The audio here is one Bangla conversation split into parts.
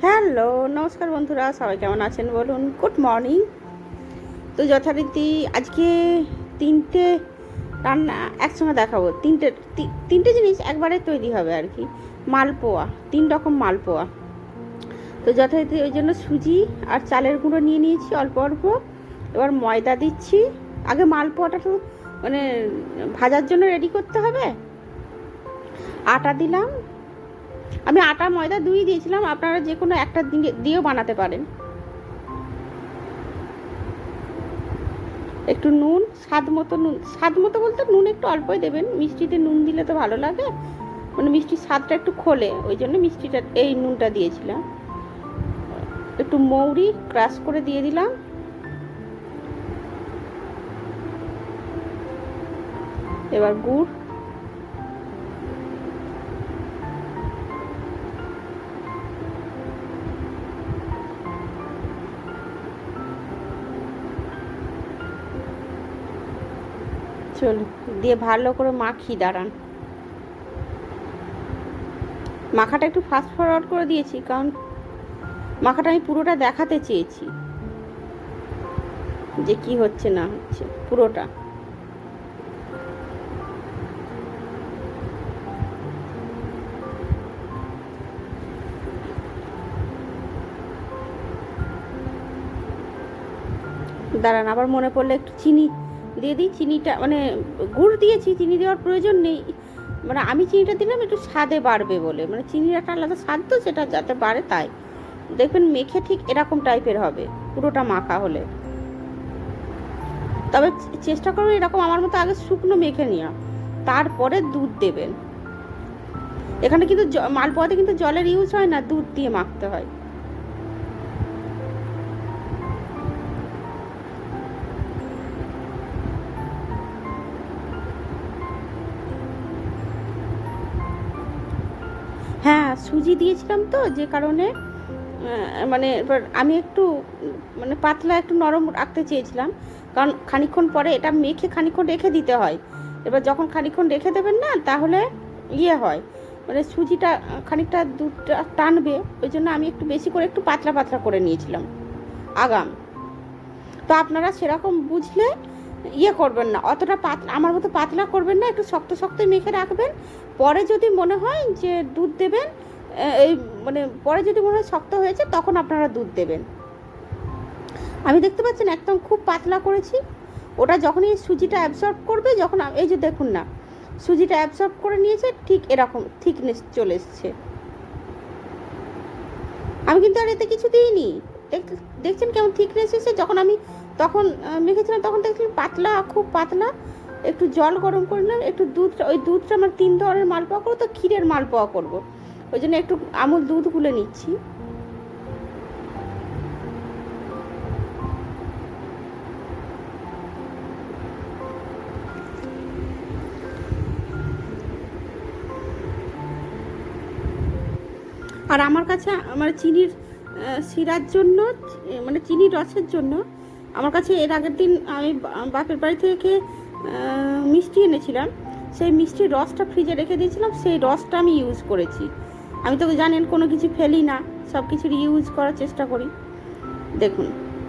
হ্যালো, নমস্কার বন্ধুরা, সবাই কেমন আছেন বলুন। Good morning. তো যথারীতি আজকে তিনটে রান্না একসঙ্গে দেখাবো। তিনটে জিনিস একবারে তৈরি হবে আর কি। মালপোয়া, 3 রকম মালপোয়া। তো যথারীতি ওই জন্য সুজি আর চালের গুঁড়ো নিয়ে নিয়েছি অল্প অল্প। এবার ময়দা দিচ্ছি। আগে মালপোয়াটা তো মানে ভাজার জন্য রেডি করতে হবে। আটা দিলাম। আমি আটা ময়দা দুই দিয়েছিলাম, আপনারা যে কোনো একটা দিয়েও বানাতে পারেন। একটু নুন, স্বাদ মতো বলতে নুন একটু অল্পই দেবেন। মিষ্টিতে নুন দিলে তো ভালো লাগে, মানে মিষ্টির স্বাদটা একটু খোলে, ওই জন্য মিষ্টিটা এই নুনটা দিয়েছিলাম। একটু মৌরি ক্রাশ করে দিয়ে দিলাম। এবার গুড়, চলো দিয়ে ভালো করে মাখি। দাঁড়ান, মাখাটা একটু ফাস্ট ফরওয়ার্ড করে দিয়েছি, কারণ মাখাটা আমি পুরোটা দেখাতে চেয়েছি যে কি হচ্ছে না হচ্ছে পুরোটা। দাঁড়ান, আবার মনে পড়লে একটু চিনি দিয়ে দিই। চিনিটা মানে গুড় দিয়েছি, চিনি দেওয়ার প্রয়োজন নেই। মানে আমি চিনিটা দিলাম একটু স্বাদে বাড়বে বলে, মানে চিনির একটা আলাদা স্বাদ তো, সেটা যাতে বাড়ে তাই। দেখবেন মেখে ঠিক এরকম টাইপের হবে পুরোটা মাখা হলে। তবে চেষ্টা করবেন এরকম আমার মতো আগে শুকনো মেখে নেওয়া, তারপরে দুধ দেবেন। এখানে কিন্তু মালপোয়াতে কিন্তু জলের ইউজ হয় না, দুধ দিয়ে মাখতে হয়। হ্যাঁ, সুজি দিয়েছিলাম তো, যে কারণে মানে এবার আমি একটু মানে পাতলা একটু নরম রাখতে চেয়েছিলাম, কারণ খানিকক্ষণ পরে এটা মেখে খানিকক্ষণ রেখে দিতে হয়। এবার যখন খানিকক্ষণ রেখে দেবেন না, তাহলে ইয়ে হয়, মানে সুজিটা খানিকটা দুধটা টানবে, ওই জন্য আমি একটু বেশি করে একটু পাতলা পাতলা করে নিয়েছিলাম আগাম। তো আপনারা সেরকম বুঝলে ইয়ে করবেন না, অতটা পাতলা আমার মতো পাতলা করবেন না, একটু শক্ত শক্তই মেখে রাখবেন। পরে যদি মনে হয় যে দুধ দেবেন, এই মানে পরে যদি মনে হয় শক্ত হয়েছে, তখন আপনারা দুধ দেবেন। আমি দেখতে পাচ্ছেন একদম খুব পাতলা করেছি। ওটা যখনই সুজিটা অ্যাবসর্ব করবে, যখন এই যে দেখুন না, সুজিটা অ্যাবসর্ব করে নিয়েছে, ঠিক এরকম থিকনেস চলে এসছে। আমি কিন্তু আর এতে কিছু দিইনি। দেখছেন কেমন থিকনেস এসেছে। যখন আমি তখন মেখেছিলাম, তখন দেখছিলাম পাতলা, খুব পাতলা। একটু জল গরম করে নিলাম, একটু দুধটা, ওই দুধটা আমার 3 ধরনের মালপোয়া করবো তো, ক্ষীরের মালপোয়া করবো, ওই জন্য একটু আমুল দুধ গুলে নিচ্ছি। আর আমার কাছে মানে চিনির শিরার জন্য, মানে চিনির রসের জন্য আমার কাছে এর আগের দিন আমি বাপের বাড়ি থেকে মিষ্টি এনেছিলাম। সেই মিষ্টির রসটা ফ্রিজে রেখে দিয়েছিলাম, সেই রসটা আমি ইউজ করেছি। আমি তো জানেন কোনো কিছু ফেলি না, সব কিছুর ইউজ করার চেষ্টা করি। দেখুন,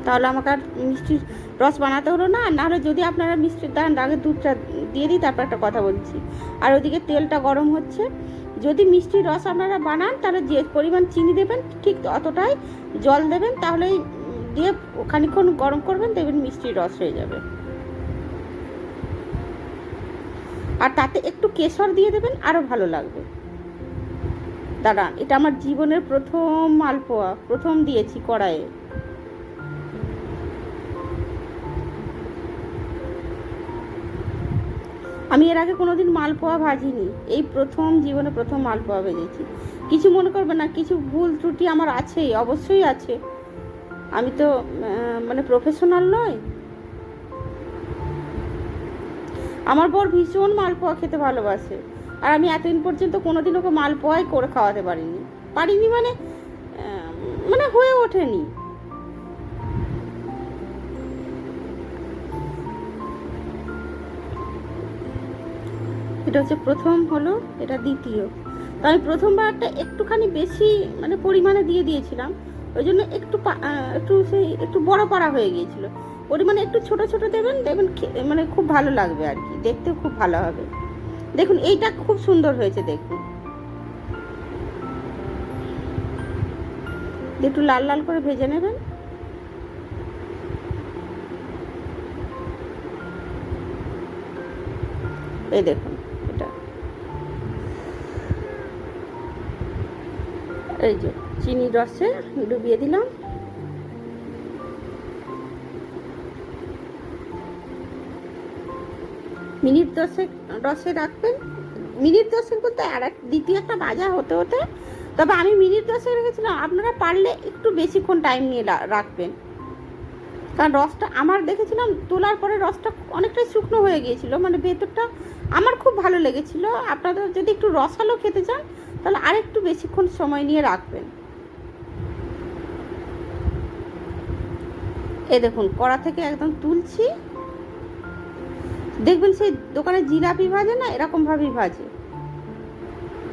তাহলে আমাকে আর মিষ্টির রস বানাতে হলো না। আর নাহলে যদি আপনারা মিষ্টির দাঁড়ান, আগে দুধটা দিয়ে দিই, তারপর একটা কথা বলছি। আর ওদিকে তেলটা গরম হচ্ছে। যদি মিষ্টির রস আপনারা বানান, তাহলে যে পরিমাণ চিনি দেবেন ঠিক অতটাই জল দেবেন, তাহলে দিয়ে খানিকক্ষণ গরম করবেন, দেখবেন মিষ্টির রস হয়ে যাবে। আর তাতে একটু কেশর দিয়ে দেবেন, আরও ভালো লাগবে। দাঁড়ান, এটা আমার জীবনের প্রথম মালপোয়া, প্রথম দিয়েছি কড়াইয়ে। আমি এর আগে কোনোদিন মালপোয়া ভাজিনি, এই প্রথম জীবনে প্রথম মালপোয়া ভেজেছি। কিছু মনে করবে না, কিছু ভুল ত্রুটি আমার আছেই, অবশ্যই আছে। আমি তো মানে প্রফেশনাল নয়। আমার বর ভীষণ মালপোয়া খেতে ভালোবাসে, আর আমি এতদিন পর্যন্ত কোনোদিন ওকে মালপোয়াই করে খাওয়াতে পারিনি মানে মানে হয়ে ওঠেনি। এটা হচ্ছে প্রথম হলো, এটা দ্বিতীয়। তো আমি প্রথমবারটা একটুখানি বেশি মানে পরিমাণে দিয়ে দিয়েছিলাম, ওই জন্য একটু বড় পাড়া হয়ে গিয়েছিল। পরিমাণে একটু ছোট ছোট দেবেন, দেখবেন মানে খুব ভালো লাগবে আর কি, দেখতেও খুব ভালো হবে। দেখুন এইটা খুব সুন্দর হয়েছে, দেখুন একটু লাল লাল করে ভেজে নেবেন। এই দেখুন এটা, এই যে চিনির রসে ডুবিয়ে দিলাম। মিনিট 10 রসে রাখবেন। মিনিট 10 বলতে আর দ্বিতীয় একটা ভাজা হতে হতে, তবে আমি মিনিট 10 রেখেছিলাম, আপনারা পারলে একটু বেশিক্ষণ টাইম নিয়ে রাখবেন, কারণ রসটা আমার দেখেছিলাম তোলার পরে রসটা অনেকটাই শুকনো হয়ে গিয়েছিল, মানে ভেতরটা আমার খুব ভালো লেগেছিল। আপনারা যদি একটু রসালো খেতে চান তাহলে আরেকটু বেশিক্ষণ সময় নিয়ে রাখবেন। এই দেখুন কড়া থেকে একদম তুলছি, দেখবেন সেই দোকানে জিলাপি ভাজে না, এরকমভাবেই ভাজে,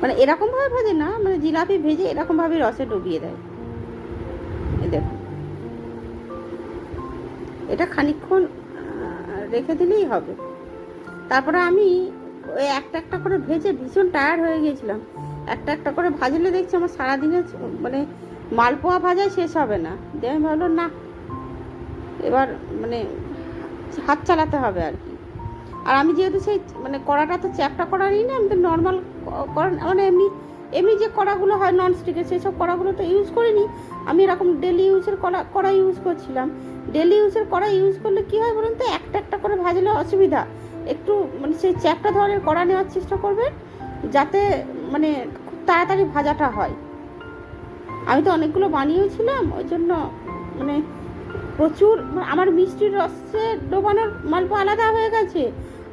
মানে এরকমভাবে ভাজে না, মানে জিলাপি ভেজে এরকমভাবেই রসে ডুবিয়ে দেয়। এই দেখুন এটা খানিকক্ষণ রেখে দিলেই হবে। তারপরে আমি ওই একটা একটা করে ভেজে ভীষণ টায়ার্ড হয়ে গিয়েছিলাম, একটা একটা করে ভাজলে দেখছি আমার সারাদিনে মানে মালপোয়া ভাজাই শেষ হবে না। দিয়ে আমি ভাবলাম না, এবার মানে হাত চালাতে হবে আর কি। আর আমি যেহেতু সেই মানে কড়াটা তো চ্যাপটা কড়া নিই না, আমি তো নর্মাল কড়া, মানে এমনি যে কড়াগুলো হয় ননস্টিকের, সেই সব কড়াগুলো তো ইউজ করিনি আমি, এরকম ডেলি ইউজের কড়া ইউজ করছিলাম। ডেলি ইউজের কড়া ইউজ করলে কী হয় বলুন তো, একটা একটা করে ভাজলে অসুবিধা, একটু মানে সেই চ্যাপটা ধরনের কড়া নেওয়ার চেষ্টা করবেন, যাতে মানে খুব তাড়াতাড়ি ভাজাটা হয়। আমি তো অনেকগুলো বানিয়েওছিলাম, ওই জন্য মানে প্রচুর আমার মিষ্টির রসে ডোবানোর মালপোয়া আলাদা হয়ে গেছে,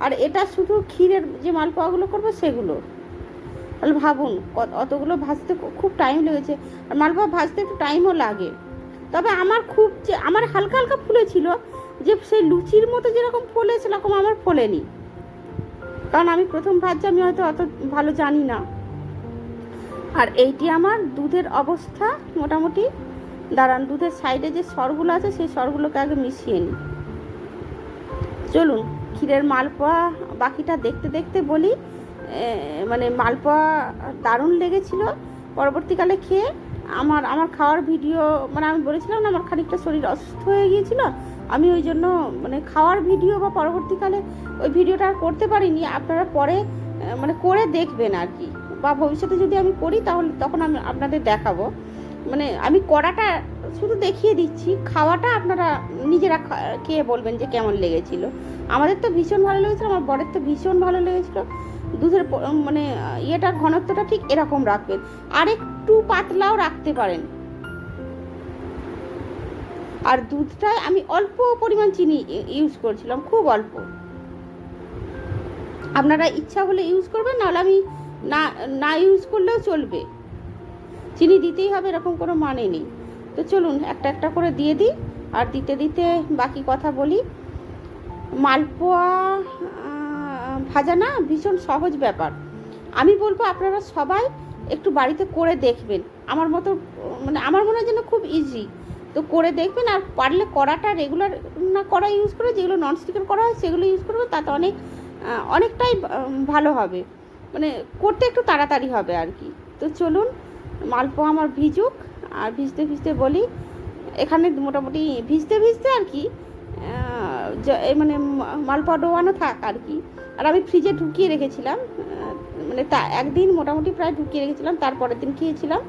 আর এটা শুধু ক্ষীরের যে মালপোয়াগুলো করবো সেগুলো। তাহলে ভাবুন অতগুলো ভাজতে খুব টাইম লেগেছে, আর মালপোয়া ভাজতে একটু টাইমও লাগে। তবে আমার হালকা হালকা ফুলেছিল, যে সেই লুচির মতো যেরকম ফোলে সেরকম আমার ফোলেনি, কারণ আমি প্রথম ভাজছি, আমি হয়তো অত ভালো জানি না। আর এইটি আমার দুধের অবস্থা মোটামুটি। দাঁড়ান, দুধের সাইডে যে সরগুলো আছে সেই সরগুলোকে আগে মিশিয়ে নিই। চলুন ক্ষীরের মালপোয়া বাকিটা দেখতে দেখতে বলি। মানে মালপোয়া দারুণ লেগেছিল। পরবর্তীকালে খেয়ে আমার খাওয়ার ভিডিও, মানে আমি বলেছিলাম না আমার খানিকটা শরীর অসুস্থ হয়ে গিয়েছিল, আমি ওই জন্য মানে খাওয়ার ভিডিও বা পরবর্তীকালে ওই ভিডিওটা আর করতে পারিনি। আপনারা পরে মানে করে দেখবেন আর কি, বা ভবিষ্যতে যদি আমি করি তাহলে তখন আমি আপনাদের দেখাবো। মানে আমি কড়াটা শুধু দেখিয়ে দিচ্ছি, খাওয়াটা আপনারা নিজেরা খেয়ে বলবেন যে কেমন লেগেছিল। আমাদের তো ভীষণ ভালো লেগেছিলো, আমার বরের তো ভীষণ ভালো লেগেছিলো। দুধের মানে ইয়েটার ঘনত্বটা ঠিক এরকম রাখবেন, আর একটু পাতলাও রাখতে পারেন। আর দুধটায় আমি অল্প পরিমাণ চিনি ইউজ করছিলাম, খুব অল্প। আপনারা ইচ্ছা হলে ইউজ করবেন, নাহলে আমি না ইউজ করলেও চলবে, চিনি দিতেই হবে এরকম কোনো মানে নেই। তো চলুন একটা একটা করে দিয়ে দিই, আর দিতে দিতে বাকি কথা বলি। মালপোয়া ভাজা না ভীষণ সহজ ব্যাপার, আমি বলবো আপনারা সবাই একটু বাড়িতে করে দেখবেন। আমার মতো মানে আমার মনে হয় যেন খুব ইজি, তো করে দেখবেন। আর পারলে কড়াটা রেগুলার না কড়া ইউজ করে, যেগুলো ননস্টিকের কড়া হয় সেগুলো ইউজ করবে, তাতে অনেকটাই ভালো হবে, মানে করতে একটু তাড়াতাড়ি হবে আর কি। তো চলুন মালপোয়া আমার ভিজুক, আর ভিজতে ভিজতে বলি এখানে মোটামুটি ভিজতে ভিজতে আর কি মানে মালপোয়া ডোবানো থাক আর কি। আর আমি ফ্রিজে ঢুকিয়ে রেখেছিলাম, মানে একদিন মোটামুটি প্রায় ঢুকিয়ে রেখেছিলাম, তারপরের দিন খেয়েছিলাম,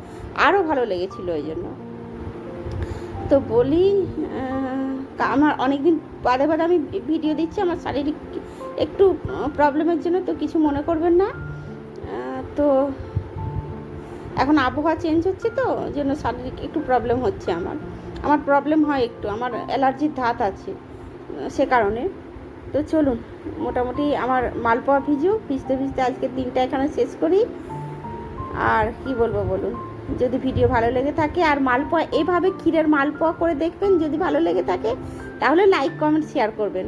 আরও ভালো লেগেছিলো ওই জন্য। তো বলি আমার অনেকদিন বাদে বাদে আমি ভিডিও দিচ্ছি, আমার শারীরিক একটু প্রবলেমের জন্য, তো কিছু মনে করবেন না। তো এখন আবহাওয়া চেঞ্জ হচ্ছে, তো জন্য শারীরিক একটু প্রবলেম হচ্ছে, আমার প্রবলেম হয় একটু, আমার অ্যালার্জির ধাত আছে সে কারণে। তো চলুন মোটামুটি আমার মালপোয়া ভিজতে ভিজতে আজকের দিনটা এখানে শেষ করি। আর কি বলবো বলুন, যদি ভিডিও ভালো লেগে থাকে, আর মালপোয়া এইভাবে ক্ষীরের মালপোয়া করে দেখবেন, যদি ভালো লেগে থাকে তাহলে লাইক কমেন্ট শেয়ার করবেন,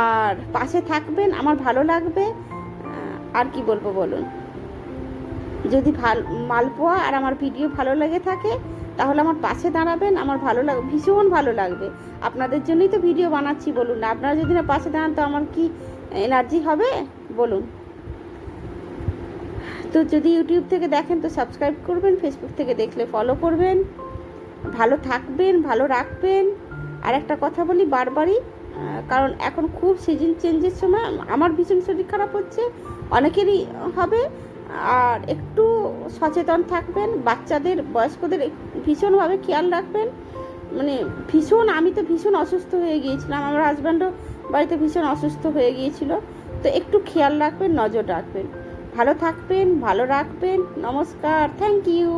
আর পাশে থাকবেন, আমার ভালো লাগবে। আর কি বলবো বলুন, যদি মালপোয়া আর আমার ভিডিও ভালো লেগে থাকে তাহলে আমার পাশে দাঁড়াবেন, আমার ভালো ভীষণ ভালো লাগবে। আপনাদের জন্যই তো ভিডিও বানাচ্ছি, বলুন না, আপনারা যদি না পাশে দাঁড়ান তো আমার কি এনার্জি হবে বলুন। তো যদি ইউটিউব থেকে দেখেন তো সাবস্ক্রাইব করবেন, ফেসবুক থেকে দেখলে ফলো করবেন। ভালো থাকবেন, ভালো রাখবেন। আর একটা কথা বলি বারবারই, কারণ এখন খুব সিজন চেঞ্জের সময়, আমার ভীষণ শরীর খারাপ হচ্ছে, অনেকেরই হবে। আর একটু সচেতন থাকবেন, বাচ্চাদের বয়স্কদের ভীষণভাবে খেয়াল রাখবেন। মানে ভীষণ, আমি তো ভীষণ অসুস্থ হয়ে গিয়েছিলাম, আমার হাজব্যান্ডও বাড়িতে ভীষণ অসুস্থ হয়ে গিয়েছিল। তো একটু খেয়াল রাখবেন, নজর রাখবেন। ভালো থাকবেন, ভালো রাখবেন। নমস্কার, থ্যাংক ইউ।